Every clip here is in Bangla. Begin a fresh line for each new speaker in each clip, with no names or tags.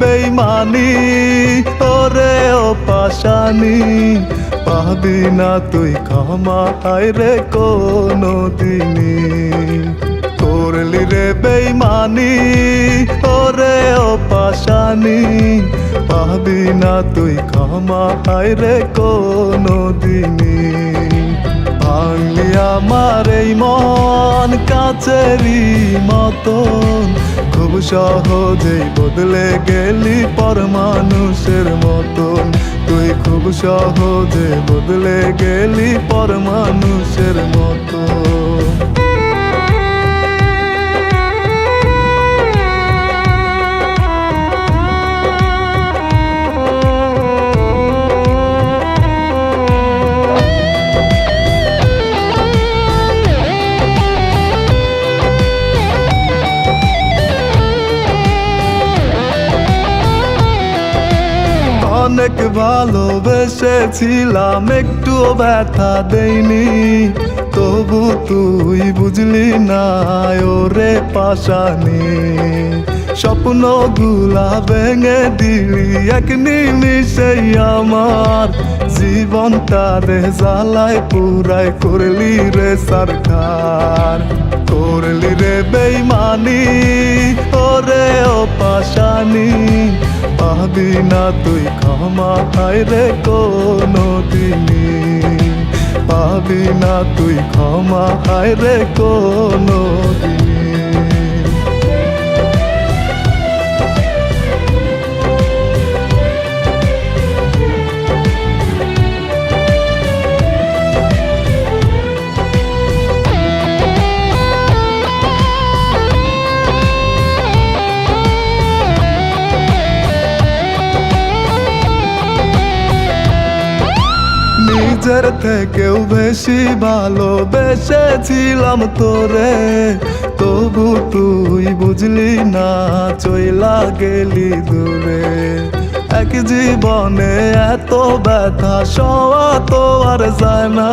বেইমানি, ওরে ও পাশানি, পাবি না তুই ক্ষমা হায়রে কোনো দিনই। করলি রে বেইমানি, ওরে ও পাশানি, পাবি না তুই ক্ষমা হায়রে কোনো দিনই। ভাঙলি আমার এই মন কাচেরই মতন, খুব সহজেই বদলে গেলি পর মানুষের মতন। তুই খুব সহজে বদলে গেলি পর মানুষের মতন। অনেক ভালোবেসেছিলাম, একটুও ব্যথা দেইনি, তবু তুই বুঝলি না ওরে পাশানি। স্বপ্নগুলা ভেঙে দিলি এক নিমিষেই আমার, জীবনটারে জ্বালায় পুরাই করলি রে সরকার। করলি রে বেইমানি, ওরে ও পাশানি, পাবি না তুই ক্ষমা হায়রে কোনো দিনই। পাবি না তুই ক্ষমা হায়রে কোনো দিনই। নিজের থেকেও বেশি ভালোবেসেছিলাম তোরে, তবু তুই বুঝলি না চইলা গেলি দূরে। এক জীবনে এত ব্যথা সওয়া তো আর যায় না,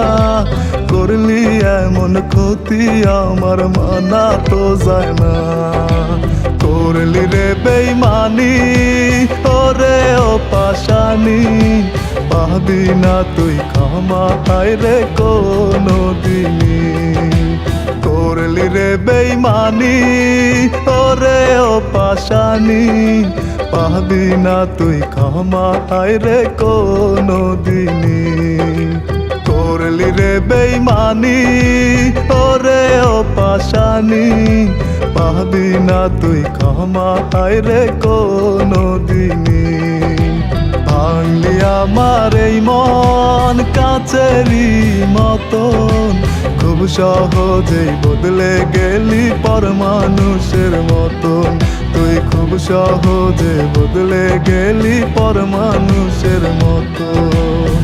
করলি এমন ক্ষতি আমার মানা তো যায় না। করলি রে বেইমানি, ওরে ও পাশানি, পাবি না তুই ক্ষমা হায়রে কোনো দিনই। করলি রে বেইমানি, ওরে ও পাশানি, পাবি না তুই ক্ষমা হায়রে কোনো দিনই। করলি রে বেইমানি, ওরে ও পাশানি, পাবি না তুই ক্ষমা হায়রে কোনো দিনই। ভাঙলি আমার এই মন কাচেরই মতন, খুব সহজেই বদলে গেলি পর মানুষের মতন। তুই খুব সহজে বদলে গেলি পর মানুষের মতন।